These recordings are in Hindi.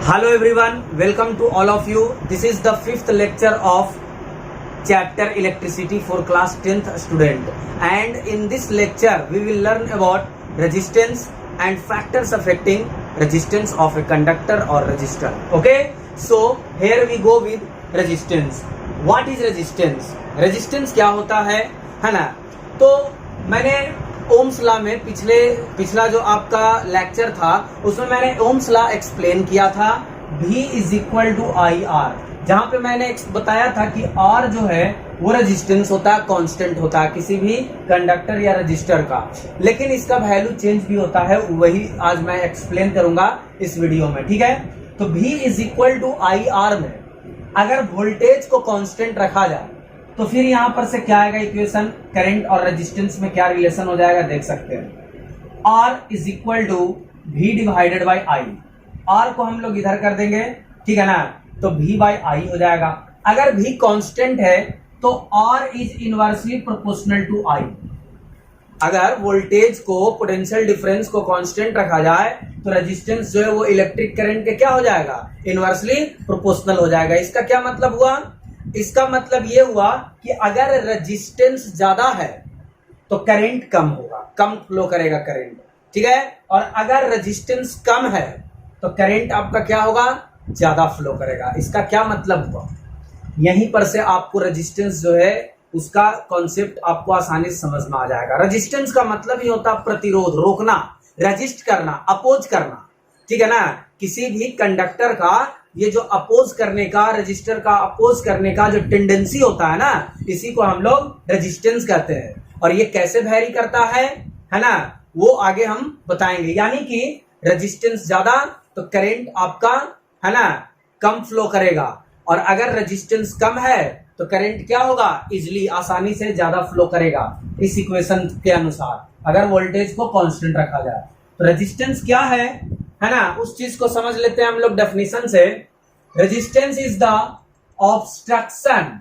Hello everyone, welcome to all of you. This is the fifth lecture of chapter electricity for class 10th student, and in this lecture we will learn about resistance and factors affecting resistance of a conductor or resistor. Okay, so here we go with resistance. What is resistance? Resistance क्या होता है ना? तो मैंने ओम्स लॉ में पिछला जो आपका लेक्चर था उसमें मैंने ओम्स लॉ एक्सप्लेन किया था. V is equal to I R, जहां पे मैंने बताया था कि R जो है वो रेजिस्टेंस होता है, कांस्टेंट होता है किसी भी कंडक्टर या रजिस्टर का, लेकिन इसका वैल्यू चेंज भी होता है. वही आज मैं एक्सप्लेन करूंगा इस वीडियो में. ठीक है, तो V is equal to I R में अगर वोल्टेज को कांस्टेंट रखा जाए तो फिर यहां पर से क्या आएगा इक्वेशन, करंट और रेजिस्टेंस में क्या रिलेशन हो जाएगा देख सकते हैं. R is equal to V divided by I. R को हम लोग इधर कर देंगे, ठीक है ना, तो V बाई आई हो जाएगा. अगर V कांस्टेंट है तो R is inversely proportional to I. अगर वोल्टेज को, पोटेंशियल डिफरेंस को कांस्टेंट रखा जाए तो रेजिस्टेंस जो है वो इलेक्ट्रिक करंट के क्या हो जाएगा, इनवर्सली प्रोपोर्शनल हो जाएगा. इसका क्या मतलब हुआ? इसका मतलब ये हुआ कि अगर रेजिस्टेंस ज्यादा है तो करंट कम होगा, कम फ्लो करेगा करंट. ठीक है, और अगर रेजिस्टेंस कम है तो करंट आपका क्या होगा, ज्यादा फ्लो करेगा. इसका क्या मतलब हुआ? यहीं पर से आपको रेजिस्टेंस जो है उसका कॉन्सेप्ट आपको आसानी से समझ में आ जाएगा. रेजिस्टेंस का मतलब ही होता है प्रतिरोध, रोकना, रेजिस्ट करना, अपोज करना. ठीक है ना, किसी भी कंडक्टर का ये जो अपोज करने का, रजिस्टर का अपोज करने का जो टेंडेंसी होता है ना, इसी को हम लोग रेजिस्टेंस कहते हैं. और ये कैसे वैरी करता है ना, वो आगे हम बताएंगे. यानी कि रेजिस्टेंस ज्यादा तो करंट आपका है ना कम फ्लो करेगा, और अगर रेजिस्टेंस कम है तो करंट क्या होगा, इजिली, आसानी से ज्यादा फ्लो करेगा. इस इक्वेशन के अनुसार अगर वोल्टेज को कांस्टेंट रखा जाए तो रेजिस्टेंस क्या है ना, उस चीज को समझ लेते हैं हम लोग डेफिनेशन से. Resistance is the obstruction,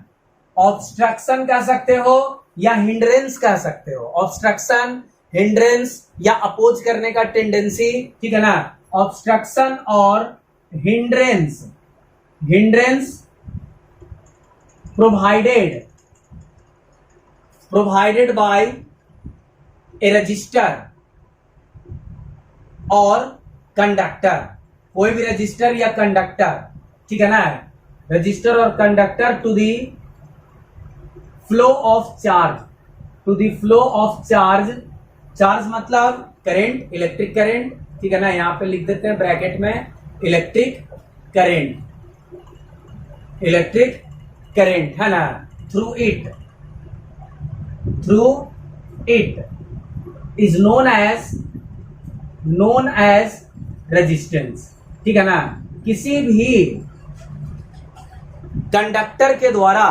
obstruction कह सकते हो या हिंड्रेंस कह सकते हो. ऑब्स्ट्रक्शन, हिंड्रेंस या अपोज करने का टेंडेंसी. ठीक है ना, ऑब्स्ट्रक्शन और hindrance. Hindrance provided by A register और कंडक्टर. कोई भी रजिस्टर या कंडक्टर, ठीक है ना, रजिस्टर और conductor to the flow of charge, to the flow of charge. Charge मतलब करंट, इलेक्ट्रिक करंट. ठीक है ना, यहां पे लिख देते हैं ब्रैकेट में इलेक्ट्रिक करंट, इलेक्ट्रिक करंट है ना, through it is known as resistance. ठीक है ना, किसी भी कंडक्टर के द्वारा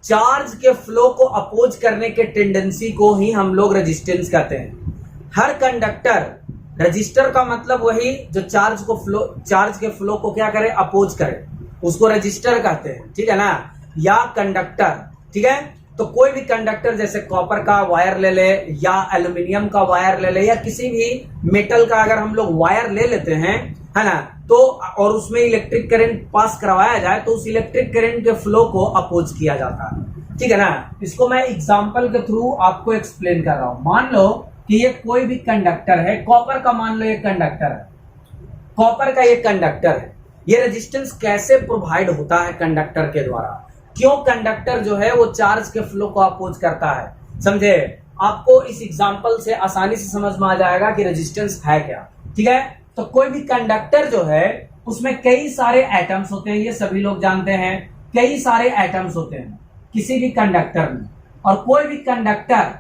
चार्ज के फ्लो को अपोज करने के टेंडेंसी को ही हम लोग रेजिस्टेंस कहते हैं. हर कंडक्टर, रजिस्टर का मतलब वही जो चार्ज के फ्लो को क्या करे, अपोज करे, उसको रजिस्टर कहते हैं. ठीक है ना, या कंडक्टर. ठीक है, तो कोई भी कंडक्टर जैसे कॉपर का वायर ले ले या एल्यूमिनियम का वायर ले ले या किसी भी मेटल का अगर हम लोग वायर ले लेते हैं है ना, तो और उसमें इलेक्ट्रिक करंट पास करवाया जाए तो उस इलेक्ट्रिक करंट के फ्लो को अपोज किया जाता है. ठीक है ना, इसको मैं एग्जांपल के थ्रू आपको एक्सप्लेन कर रहा हूं. मान लो कि ये कोई भी कंडक्टर है, कॉपर का मान लो ये कंडक्टर है, कॉपर का ये कंडक्टर है. ये रेजिस्टेंस कैसे प्रोवाइड होता है कंडक्टर के द्वारा, क्यों कंडक्टर जो है वो चार्ज के फ्लो को अपोज करता है, समझे? आपको इस एग्जांपल से आसानी से समझ में आ जाएगा कि रेजिस्टेंस है क्या. ठीक है, तो कोई भी कंडक्टर जो है उसमें कई सारे एटम्स होते हैं, ये सभी लोग जानते हैं. कई सारे एटम्स होते हैं किसी भी कंडक्टर में, और कोई भी कंडक्टर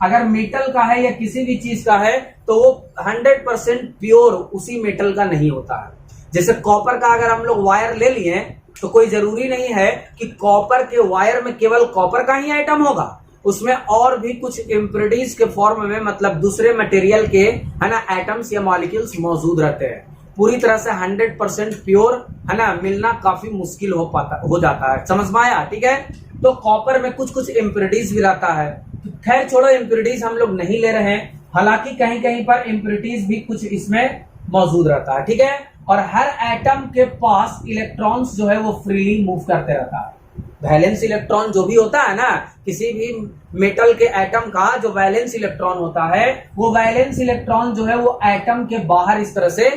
अगर मेटल का है या किसी भी चीज का है तो वो 100% प्योर उसी मेटल का नहीं होता है. जैसे कॉपर का अगर हम लोग वायर ले लिए तो कोई जरूरी नहीं है कि कॉपर के वायर में केवल कॉपर का ही आइटम होगा, उसमें और भी कुछ इम्प्योरिटीज के फॉर्म में, मतलब दूसरे मटेरियल के है ना एटम्स या मॉलिक्यूल्स मौजूद रहते हैं. पूरी तरह से 100% प्योर है ना मिलना काफी मुश्किल हो जाता है. समझ में आया? ठीक है, तो कॉपर में कुछ कुछ इम्प्योरिटीज भी रहता है. तो खैर छोड़ो, इम्प्योरिटीज हम लोग नहीं ले रहे हैं, हालांकि कहीं कहीं पर इम्प्योरिटीज भी कुछ इसमें मौजूद रहता है. ठीक है, और हर एटम के पास इलेक्ट्रॉन्स जो है वो फ्रीली मूव करते रहता है। वैलेंस इलेक्ट्रॉन जो भी होता है ना, किसी भी मेटल के एटम का जो वैलेंस इलेक्ट्रॉन होता है, वो वैलेंस इलेक्ट्रॉन जो है वो एटम के बाहर इस तरह से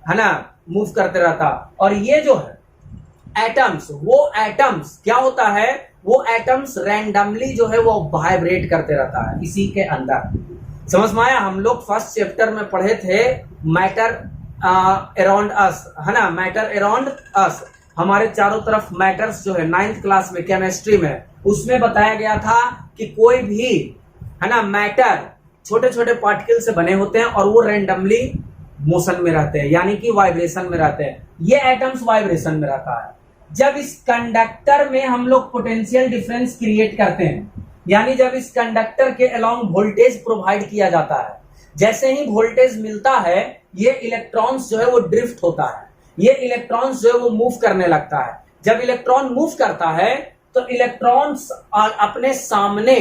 है ना मूव करते रहता। और ये जो है एटम्स, वो एटम्स क्या होता है, वो एटम्स रैंडमली जो है वो वाइब्रेट करते रहता है इसी के अंदर। समझ में आया? हम लोग फर्स्ट चैप्टर में पढ़े थे मैटर अराउंड अस, है ना, मैटर अराउंड अस, हमारे चारों तरफ मैटर्स जो है 9th क्लास में केमिस्ट्री में, उसमें बताया गया था कि कोई भी है ना मैटर छोटे छोटे पार्टिकल से बने होते हैं और वो रैंडमली मोशन में रहते हैं, यानी कि वाइब्रेशन में रहते हैं। ये एटम्स वाइब्रेशन में रहता है। जब इस कंडक्टर में हम लोग पोटेंशियल डिफरेंस क्रिएट करते हैं, यानी जब इस कंडक्टर के अलोंग वोल्टेज प्रोवाइड किया जाता है, जैसे ही वोल्टेज मिलता है ये इलेक्ट्रॉन्स जो है वो ड्रिफ्ट होता है, ये इलेक्ट्रॉन्स जो है वो मूव करने लगता है। जब इलेक्ट्रॉन मूव करता है तो इलेक्ट्रॉन्स अपने सामने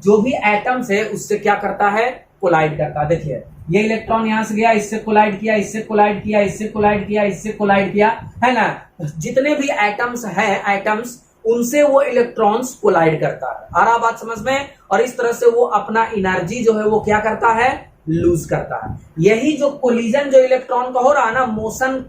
जो भी एटम्स है उससे क्या करता है, कोलाइड करता है। देखिए ये इलेक्ट्रॉन यहां से गया, इससे कोलाइड किया, इससे कोलाइड किया, इससे कोलाइड किया, इससे कोलाइड किया, है ना। जितने भी एटम्स हैं एटम्स, उनसे वो इलेक्ट्रॉन्स कोलाइड करता है। आ रहा बात समझ में? और इस तरह से वो अपना एनर्जी जो है वो क्या करता है, लूज करता है। यही जो कोलिजन जो इलेक्ट्रॉन का हो रहा है ना, मोशन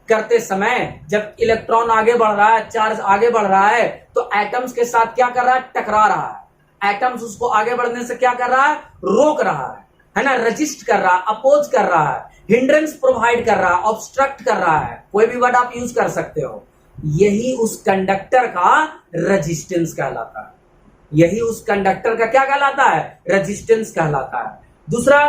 करते समय जब इलेक्ट्रॉन आगे बढ़ रहा है, चार्ज आगे बढ़ रहा है, तो एटम्स के साथ क्या कर रहा है, टकरा रहा है। एटम्स उसको आगे बढ़ने से क्या कर रहा है, रोक रहा है ना, रजिस्ट कर रहा है, अपोज कर रहा है, हिंड्रेंस प्रोवाइड कर रहा है, ऑब्स्ट्रक्ट कर रहा है, कोई भी वर्ड आप यूज कर सकते हो। यही उस कंडक्टर का रेजिस्टेंस कहलाता है। यही उस कंडक्टर का क्या कहलाता है, रेजिस्टेंस कहलाता है। दूसरा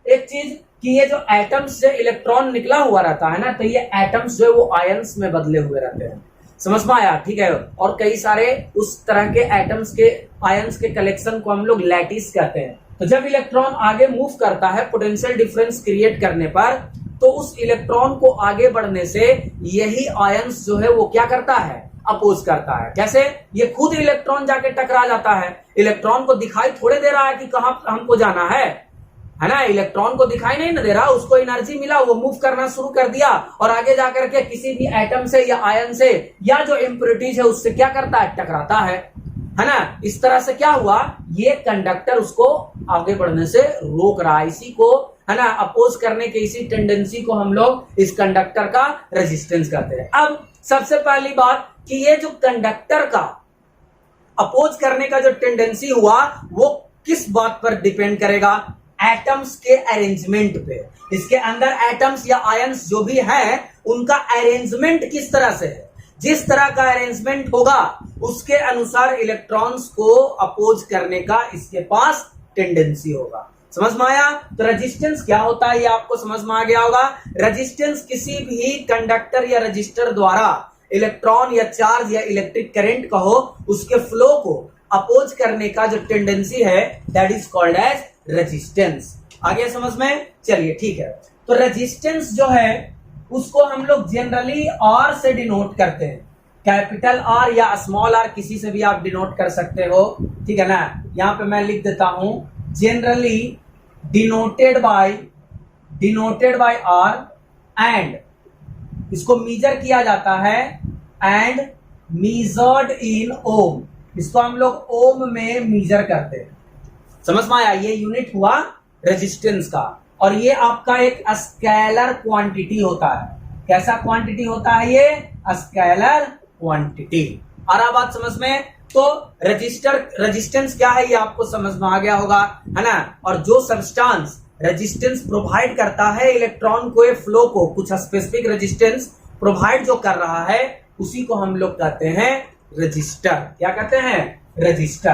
एक चीज कि ये जो एटम्स से इलेक्ट्रॉन निकला हुआ रहता है ना, तो ये एटम्स जो है वो आयंस में बदले हुए रहते हैं। समझ में आया? ठीक है। और कई सारे उस तरह के एटम्स के आयंस के कलेक्शन को हम लोग लैटिस कहते हैं। तो जब इलेक्ट्रॉन आगे मूव करता है पोटेंशियल डिफरेंस क्रिएट करने पर, तो उस इलेक्ट्रॉन को आगे बढ़ने से यही आयंस जो है वो क्या करता है, अपोज करता है। कैसे? ये खुद इलेक्ट्रॉन जाके टकरा जाता है। इलेक्ट्रॉन को दिखाई थोड़े दे रहा है कि कहां हमको जाना है ना, इलेक्ट्रॉन को दिखाई नहीं ना दे रहा, उसको एनर्जी मिला, वो मूव करना शुरू कर दिया और आगे जाकर के किसी भी एटम से या आयन से या जो इम्प्योरिटीज है उससे क्या करता है, टकराता है ना। इस तरह से क्या हुआ, ये कंडक्टर उसको आगे बढ़ने से रोक रहा है। इसी को है ना अपोज करने के इसी टेंडेंसी को हम लोग इस कंडक्टर का रेजिस्टेंस कहते हैं। अब सबसे पहली बात कि ये जो कंडक्टर का अपोज करने का जो टेंडेंसी हुआ वो किस बात पर डिपेंड करेगा, एटम्स के अरेंजमेंट पे। इसके अंदर एटम्स या आयंस जो भी हैं उनका अरेंजमेंट किस तरह से है। जिस तरह का अरेंजमेंट होगा उसके अनुसार इलेक्ट्रॉन्स को अपोज करने का इसके पास टेंडेंसी होगा। समझ में आया? तो रेजिस्टेंस क्या होता है ये आपको समझ में आ गया होगा। रेजिस्टेंस किसी भी कंडक्टर या रजिस्टर द्वारा इलेक्ट्रॉन या चार्ज या इलेक्ट्रिक करंट का हो, उसके फ्लो को अपोज करने का जो टेंडेंसी है that is called as resistance. आगे समझ में? चलिए ठीक है। तो रेजिस्टेंस जो है उसको हम लोग जनरली आर से डिनोट करते हैं। कैपिटल आर या स्मॉल आर किसी से भी आप डिनोट कर सकते हो, ठीक है ना। यहां पे मैं लिख देता हूं generally denoted by R, and इसको मीजर किया जाता है एंड मीजर्ड इन ओम। इसको हम लोग ओम में मीजर करते हैं। समझ में आया? ये यूनिट हुआ रेजिस्टेंस का। और ये आपका एक स्केलर क्वांटिटी होता है। कैसा क्वांटिटी होता है ये? Scalar quantity. आ रहा बात समझ में? तो रेजिस्टेंस क्या है ये आपको समझ में आ गया होगा, है ना। और जो सब्सटेंस रेजिस्टेंस प्रोवाइड करता है इलेक्ट्रॉन को, फ्लो को, कुछ स्पेसिफिक रेजिस्टेंस प्रोवाइड जो कर रहा है, उसी को हम लोग कहते हैं रजिस्टर। क्या कहते हैं? रजिस्टर।